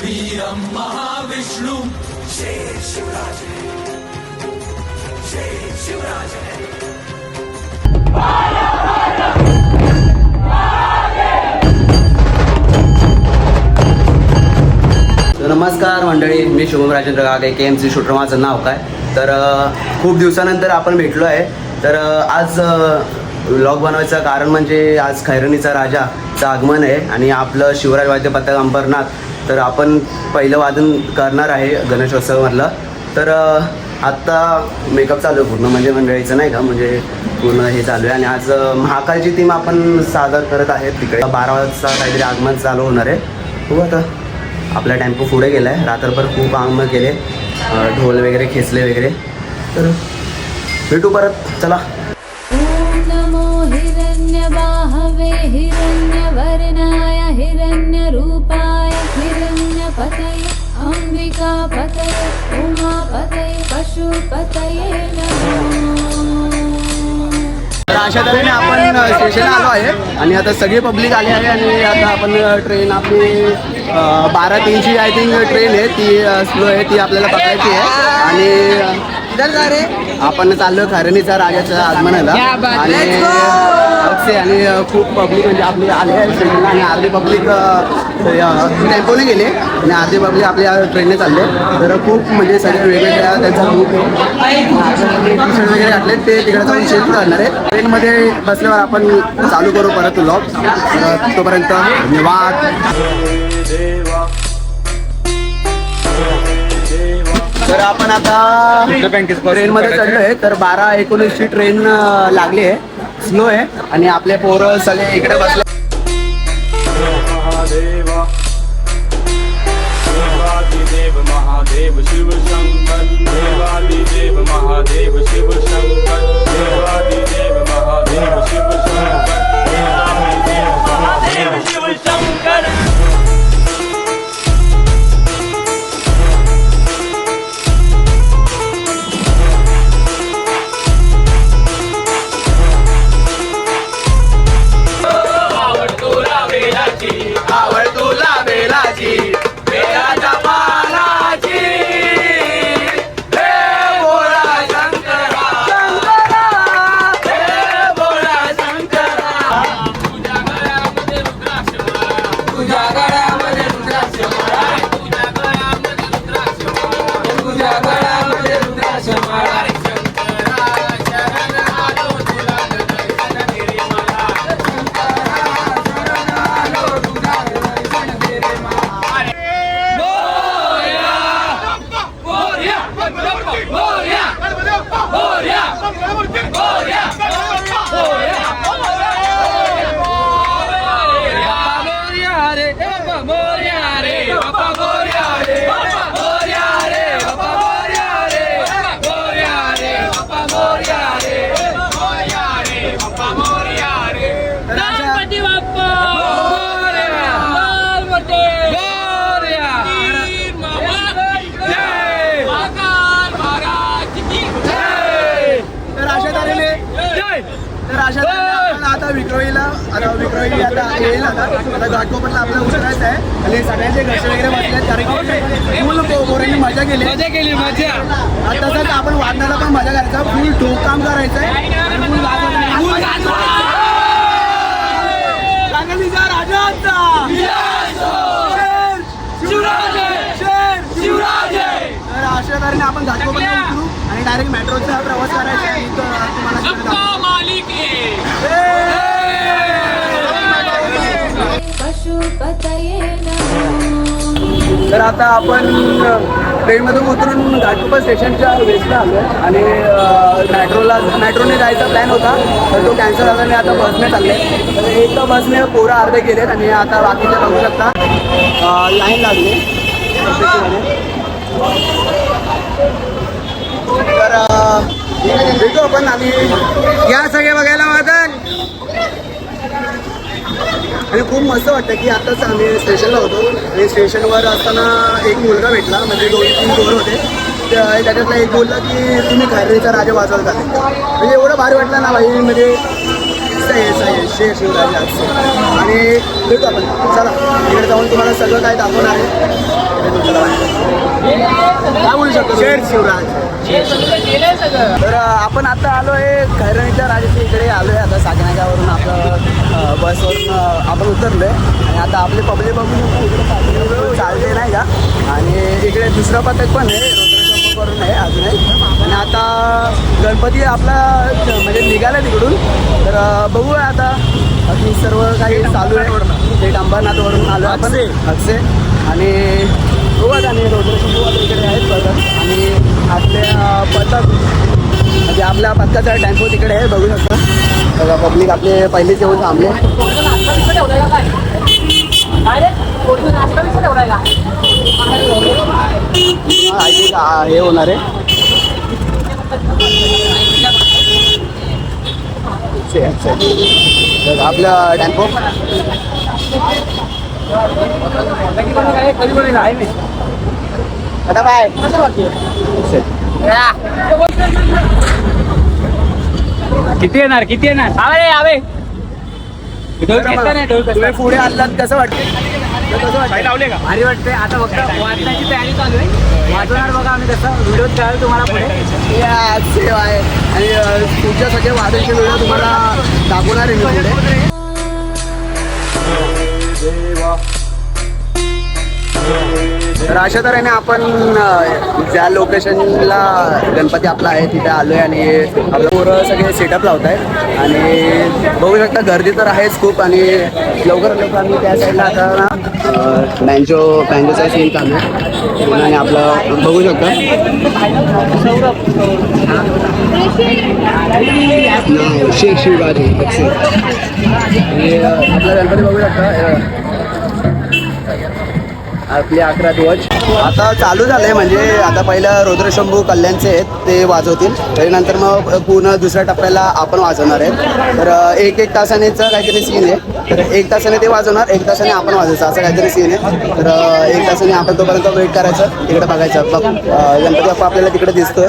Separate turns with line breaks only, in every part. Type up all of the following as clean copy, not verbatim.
वीरं महाविष्णु जय शिवराज जय शिवराज
नमस्कार मंडळी, मी Shubham Rajendra गागे, KMC shooter माझं नाव काय. तर खूप दिवसानंतर आपण भेटलो आहे. तर आज व्लॉग बनवायचं कारण म्हणजे आज खैरनीचा राजाचं आगमन आहे आणि आपलं शिवराज वाद्य पथक अंबरनाथ. तर आपण पहिलं वादन करणार आहे गणेशोत्सवामधलं. तर आत्ता मेकअप चालू आहे पूर्ण, म्हणजे मंडळीचं नाही का, म्हणजे पूर्ण हे चालू आहे. आणि आज महाकालची थीम आपण सादर करत आहेत. तिकडे 12 वाजता काहीतरी आगमन चालू होणार आहे. हो, आता आपला टेम्पो पुढे गेला आहे. रात्रभर खूप आगमन केले, ढोल वगैरे खेचले वगैरे. तर भेटू परत, चला.
नमो हिरण्यबाहवे हिरण्यवर्णाय हिरण्यरूपाय हिरण्यपतये अंबिकापतये उमापतये पशुपतये नमो.
तर अशा तऱ्हेने आपण स्टेशनला आलो आहे आणि आता सगळी पब्लिक आली आहे. आणि आता आपण ट्रेन आपली 12:03ची आय थिंक ट्रेन आहे, ती स्लो आहे, ती आपल्याला पकडायची आहे. आणि आपण चाललो खैरनीचा राजाच्या आगमनाला. आणि खूप पब्लिक म्हणजे आपली आले आहे स्टेशनला. आणि अर्धी पब्लिक टेम्पोने गेले आणि अर्धी पब्लिक आपल्या ट्रेनने चालले. तर खूप म्हणजे सगळे वेगवेगळ्या त्यांचा ग्रुप आहे, टी शर्ट वगैरे घातले, ते तिकडे जाऊन शिफ्ट करणार आहे. ट्रेनमध्ये बसल्यावर आपण चालू करू परत व्लॉग. तोपर्यंत धन्यवाद. तर आपण आता ट्रेनमध्ये चढलो आहे. तर 12:19ची ट्रेन लागली आहे, स्लो आहे. आणि आपले पोरं सगळे इकडे बसले.
देवादिदेव महादेव शिव शंकर देवादिदेव महादेव शिव शंकर देवादिदेव महादेव शिव शंकर देवादिदेव महादेव शिव शंकर.
आता विक्रोळीला आता येईल. आता घाटकोपरला आपल्याला उतरायचं आहे. आणि सगळ्यांचे घरचे वगैरे बसले आहेत, कारण की फुल पोरांनी मजा केली. आता तसंच आपण वादनाला पण मजा करायचा, फुल ठोक काम करायचं आहे. तर अशा तऱ्हेने आपण घाटकोपरला उतरू आणि डायरेक्ट मेट्रोचा प्रवास करायचा आहे. तुम्हाला तर आता आपण ट्रेनमधून उतरून घाटकोपर स्टेशनच्या वेस्टला आलो आहे. आणि मेट्रोने जायचा प्लॅन होता, तर तो कॅन्सल झाला आणि आता बसने चालले. तर एक तर बसने पोरं अर्धे गेलेत आणि आता बाकीचे बघू शकता लाईन लागली. तर भेटू आपण. आणि या सगळे बघायला वादन. आणि खूप मस्त वाटतं की आत्ताच आम्ही स्टेशनला होतो आणि स्टेशनवर असताना एक मुलगा भेटला, म्हणजे 2-3 पोरं होते. त्याच्यातला एक बोलला की तुम्ही खैरनीचा राजा वाजवाल का. म्हणजे एवढं भारी वाटलं ना भाई, म्हणजे शेर शिवराज. आणि भेटू आपण, चला तिकडे जाऊन तुम्हाला सगळं काय दाखवणार आहे. काय बोलू शकतो शेर शिवराज. तर आपण आता आलो आहे खैरणीच्या राजाच्या इकडे आलो आहे. आता सागनागावरून आपलं बसवरून आपण उतरलो आहे आणि आता आपले पब्लिक बघून इकडे चालते नाही का. आणि इकडे दुसरं पथक पण आहे रुद्रसंभ करून आहे अजूनही. आणि आता गणपती आपला म्हणजे निघाला तिकडून. तर बघूया आता बाकी सर्व काही चालू आहे. थेट अंबरनाथवरून आलो आपण हक्से आणि बघूयात. आणि रुद्रसंभ इकडे आहेत पथक आणि आपले पथक म्हणजे आपल्या पथकाचा टेम्पो तिकडे आहे बघू शकता. बघा पब्लिक आपले पहिलेच येऊन थांबले. हे होणार आहे आपला टेम्पो आता बाय
किती येणार
तुम्ही पुढे आलात कसं वाटतं?
भारी वाटते. आता फक्त वाचण्याची तयारी चालू आहे. वाचवणार बघा आम्ही कसं व्हिडिओ कळेल तुम्हाला पुढे.
आहे आणि पुढच्या सगळे वादनचे व्हिडिओ तुम्हाला दाखवणार आहे मी पुढे. तर अशा तऱ्हेने आपण ज्या लोकेशनला गणपती आपला आहे तिथे आलो आहे आणि आपलं पोरं सगळे सेटअप लावत आहेत आणि बघू शकता गर्दी तर आहेच खूप. आणि लवकर आम्ही त्या साईडला आता ना बँजोचा सीन काम आहे आणि आपलं बघू शकता शेख शिवाजी आणि आपला गणपती बघू शकता. आपले 11 ध्वज आता चालू झाले म्हणजे आता पहिलं रुद्रशंभू कल्याणचे आहेत ते वाजवतील. त्याच्यानंतर मग पूर्ण दुसऱ्या टप्प्याला आपण वाजवणार आहे. तर एक तासानेचं काहीतरी सीन आहे. तर 1 तासाने ते वाजवणार 1 तासाने आपण वाजवायचं असं काहीतरी सीन आहे. तर 1 तासाने आपण तोपर्यंत वेट करायचं तिकडे बघायचं. बघ गणपती बाप्पा आपल्याला तिकडे दिसतोय.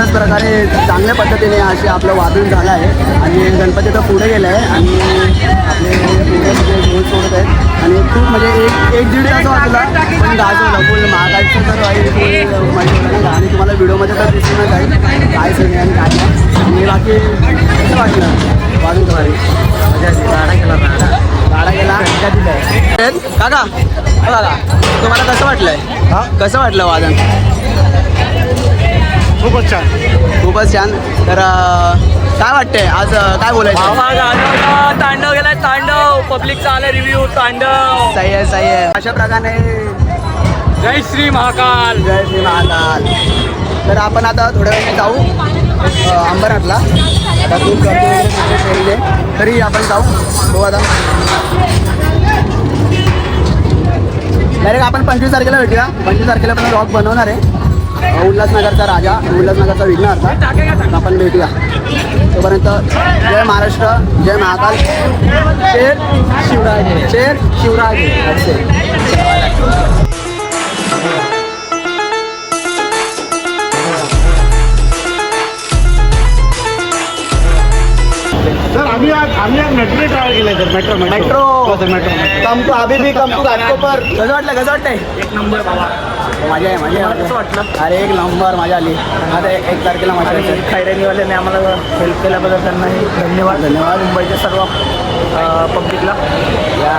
अशाच प्रकारे चांगल्या पद्धतीने असे आपलं वादन झालं आहे आणि गणपती तर पुढे गेलं आहे आणि आपले ढोल सोडत आहेत आणि खूप म्हणजे एक दीड तास वाजला पण गाजवलं फुल महागाईचं तर माहिती आणि तुम्हाला व्हिडिओमध्ये तर दिसून जाईल काय सगळे आणि काय नाही आणि बाकी कसं वाटलं वाजून तुम्हाला गाडा गेला काका काका तुम्हाला कसं वाटलंय कसं वाटलं वादन
खूपच छान.
खूपच छान तर काय वाटतंय आज काय बोलायचं
तांडव गेलाय तांडव पब्लिकचा आला रिव्ह्यू तांडव
सही आहे अशा प्रकारे
जय श्री महाकाल
जय श्री महाकाल तर आपण आता थोड्या वेळाने जाऊ अंबरनाथला आता खूप गर्दी वगैरे केलेली आहे तरी आपण जाऊ हो आता डायरेक्ट आपण 25 तारखेला भेटूया 25 तारखेला पण ब्लॉग बनवणार आहे उल्हासनगरचा राजा उल्हासनगरचा विघ्नहर्ता आपण भेटूया तोपर्यंत जय महाराष्ट्र जय महाकाल शेर शिवराजे शेर शिवराजे
सर आम्ही आज मेट्रो ट्रॅव्हल केलं सर मेट्रो
कम टू अभी भी कम टू घाटकोपर कसं वाटतंय
एक नंबर बाबा
मजा आहे
कसं वाटलं
अरे एक नंबर मजा आली आता 1 तारखेला मजा यायची
खैरेनीवाल्याने आम्हाला हेल्प केल्याबद्दल त्यांनाही धन्यवाद मुंबईच्या सर्व पब्लिकला
या